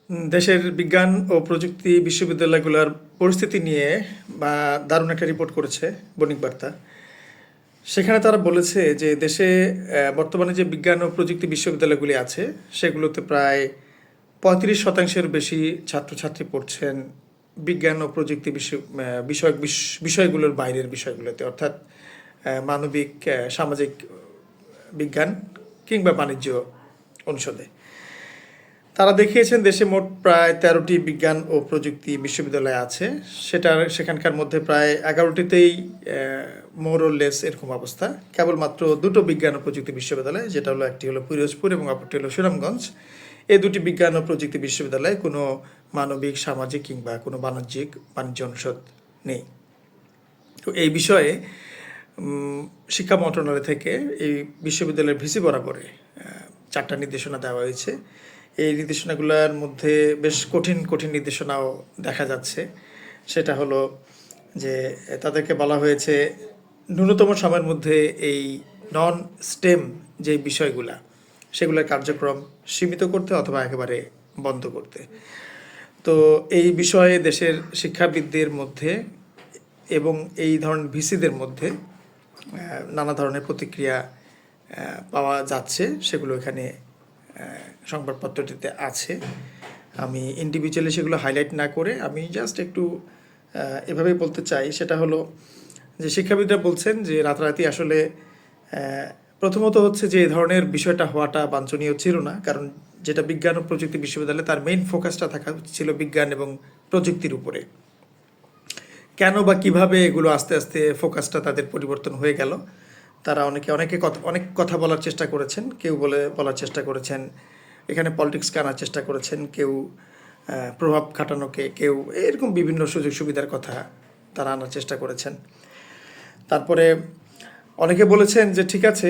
দেশের বিজ্ঞান ও প্রযুক্তি বিশ্ববিদ্যালয়গুলোর পরিস্থিতি নিয়ে বা দারুণ একটা রিপোর্ট করেছে বণিক বার্তা। সেখানে তারা বলেছে যে দেশে বর্তমানে যে বিজ্ঞান ও প্রযুক্তি বিশ্ববিদ্যালয়গুলি আছে সেগুলোতে প্রায় 35% বেশি ছাত্রছাত্রী পড়ছেন বিজ্ঞান ও প্রযুক্তি বিষয়গুলোর বাইরের বিষয়গুলোতে, অর্থাৎ মানবিক, সামাজিক বিজ্ঞান কিংবা বাণিজ্য অনুষদে। তারা দেখিয়েছেন দেশে মোট প্রায় 13টি বিজ্ঞান ও প্রযুক্তি বিশ্ববিদ্যালয় আছে, সেখানকার মধ্যে প্রায় 11টিতেই মোরলেস এরকম অবস্থা। কেবলমাত্র দুটো বিজ্ঞান ও প্রযুক্তি বিশ্ববিদ্যালয়, যেটা হলো একটি হলো পিরোজপুর এবং অপরটি হলো সুনামগঞ্জ, এই দুটি বিজ্ঞান ও প্রযুক্তি বিশ্ববিদ্যালয়ে কোনো মানবিক, সামাজিক কিংবা কোনো বাণিজ্য অনুষদ নেই। তো এই বিষয়ে শিক্ষা মন্ত্রণালয় থেকে এই বিশ্ববিদ্যালয়ের ভিসি বরাবরে 4টা নির্দেশনা দেওয়া হয়েছে। এই নির্দেশনাগুলোর মধ্যে বেশ কঠিন কঠিন নির্দেশনাও দেখা যাচ্ছে। সেটা হলো যে তাদেরকে বলা হয়েছে ন্যূনতম সময়ের মধ্যে এই নন স্টেম যে বিষয়গুলা সেগুলোর কার্যক্রম সীমিত করতে অথবা একেবারে বন্ধ করতে। তো এই বিষয়ে দেশের শিক্ষাবিদদের মধ্যে এবং এই ধরনের ভিসিদের মধ্যে নানা ধরনের প্রতিক্রিয়া পাওয়া যাচ্ছে, সেগুলো এখানে সংবাদপত্রটিতে আছে। আমি ইন্ডিভিজুয়ালি সেগুলো হাইলাইট না করে আমি জাস্ট একটু এভাবেই বলতে চাই। সেটা হলো যে শিক্ষাবিদরা বলছেন যে রাতারাতি আসলে প্রথমত হচ্ছে যে এই ধরনের বিষয়টা হওয়াটা বাঞ্ছনীয় ছিল না, কারণ যেটা বিজ্ঞান ও প্রযুক্তি বিশ্ববিদ্যালয়ে তার মেইন ফোকাসটা থাকা ছিল বিজ্ঞান এবং প্রযুক্তির উপরে। কেন বা কিভাবে এগুলো আস্তে আস্তে ফোকাসটা তাদের পরিবর্তন হয়ে গেল, তারা অনেক কথা বলার চেষ্টা করেছেন। কেউ বলার চেষ্টা করেছেন এখানে পলিটিক্সকে আনার চেষ্টা করেছেন, কেউ প্রভাব খাটানোকে, কেউ এরকম বিভিন্ন সুযোগ সুবিধার কথা তারা আনার চেষ্টা করেছেন। তারপরে অনেকে বলেছেন যে ঠিক আছে,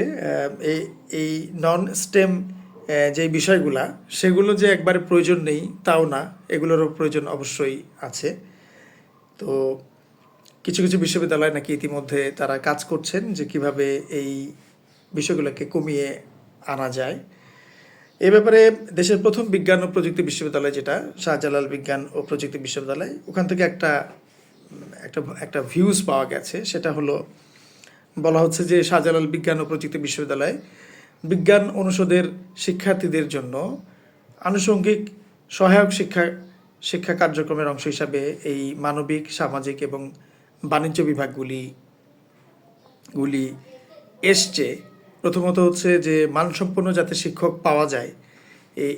এই নন স্টেম যেই বিষয়গুলা সেগুলো যে একবারে প্রয়োজন নেই তাও না, এগুলোরও প্রয়োজন অবশ্যই আছে। তো কিছু কিছু বিশ্ববিদ্যালয় নাকি ইতিমধ্যে তারা কাজ করছেন যে কিভাবে এই বিষয়গুলোকে কমিয়ে আনা যায়। এ ব্যাপারে দেশের প্রথম বিজ্ঞান ও প্রযুক্তি বিশ্ববিদ্যালয় যেটা শাহজালাল বিজ্ঞান ও প্রযুক্তি বিশ্ববিদ্যালয়, ওখান থেকে একটা ভিউজ পাওয়া গেছে। সেটা হলো বলা হচ্ছে যে শাহজালাল বিজ্ঞান ও প্রযুক্তি বিশ্ববিদ্যালয় বিজ্ঞান অনুষদের শিক্ষার্থীদের জন্য আনুষঙ্গিক সহায়ক শিক্ষা কার্যক্রমের অংশ হিসাবে এই মানবিক, সামাজিক এবং বাণিজ্য বিভাগগুলি এসছে। প্রথমত হচ্ছে যে মানসম্পন্ন যাতে শিক্ষক পাওয়া যায়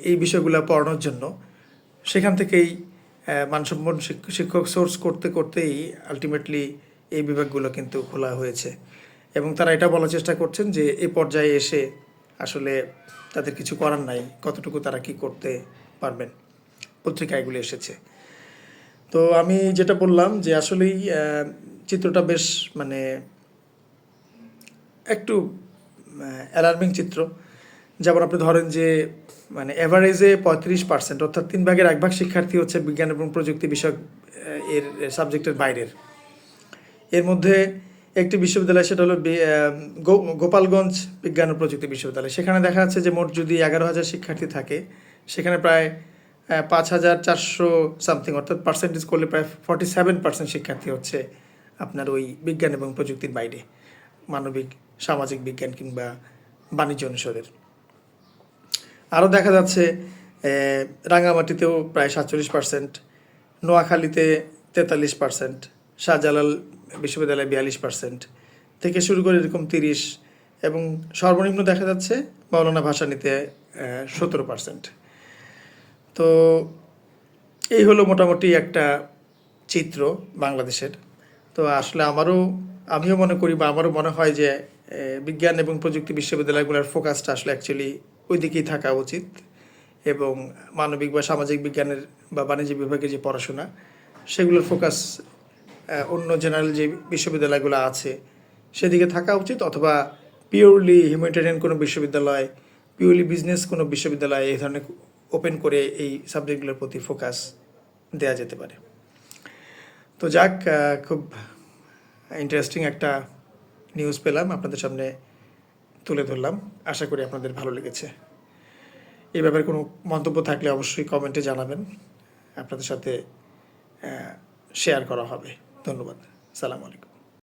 এই বিষয়গুলো পড়ানোর জন্য, সেখান থেকেই মানসম্পন্ন শিক্ষক সোর্স করতে করতেই আলটিমেটলি এই বিভাগগুলো কিন্তু খোলা হয়েছে। এবং তারা এটা বলার চেষ্টা করছেন যে এই পর্যায়ে এসে আসলে তাদের কিছু করার নাই, কতটুকু তারা কি করতে পারবেন। পত্রিকায় এগুলো এসেছে। তো আমি যেটা বললাম যে আসলেই চিত্রটা বেশ একটু অ্যালার্মিং চিত্র। যেমন আপনি ধরেন যে অ্যাভারেজে 35%, অর্থাৎ 1/3 শিক্ষার্থী হচ্ছে বিজ্ঞান এবং প্রযুক্তি বিষয়ক এর সাবজেক্টের বাইরের। এর মধ্যে একটি বিশ্ববিদ্যালয়, সেটা হলো গোপালগঞ্জ বিজ্ঞান ও প্রযুক্তি বিশ্ববিদ্যালয়। সেখানে দেখা যাচ্ছে যে মোট যদি 11,000 শিক্ষার্থী থাকে, সেখানে প্রায় 5,400 সামথিং, অর্থাৎ পার্সেন্টেজ করলে প্রায় 47% শিক্ষার্থী হচ্ছে আপনার ওই বিজ্ঞান এবং প্রযুক্তির বাইরে, মানবিক, সামাজিক বিজ্ঞান কিংবা বাণিজ্য অনুষদের। আরও দেখা যাচ্ছে রাঙামাটিতেও প্রায় 47%, নোয়াখালীতে 43%, শাহজালাল বিশ্ববিদ্যালয়ে 42% থেকে শুরু করে এরকম 30, এবং সর্বনিম্ন দেখা যাচ্ছে মৌলানা ভাসানীতে 17%। তো এই হলো মোটামুটি একটা চিত্র বাংলাদেশের। তো আসলে আমিও মনে করি বা আমারও মনে হয় যে বিজ্ঞান এবং প্রযুক্তি বিশ্ববিদ্যালয়গুলোর ফোকাসটা আসলে অ্যাকচুয়ালি ওই দিকেই থাকা উচিত, এবং মানবিক বা সামাজিক বিজ্ঞানের বা বাণিজ্য বিভাগের যে পড়াশোনা সেগুলোর ফোকাস অন্য জেনারেল যে বিশ্ববিদ্যালয়গুলো আছে সেদিকে থাকা উচিত, অথবা পিওরলি হিউম্যানিটেরিয়ান কোনো বিশ্ববিদ্যালয়, পিওরলি বিজনেস কোনো বিশ্ববিদ্যালয় এই ধরনের ওপেন করে এই সাবজেক্টগুলোর প্রতি ফোকাস দেয়া যেতে পারে। তো যাক, খুব ইন্টারেস্টিং একটা নিউজ পেলাম, আপনাদের সামনে তুলে ধরলাম। আশা করি আপনাদের ভালো লেগেছে। এই ব্যাপারে কোনো মন্তব্য থাকলে অবশ্যই কমেন্টে জানাবেন, আপনাদের সাথে শেয়ার করা হবে। ধন্যবাদ। সালাম আলাইকুম।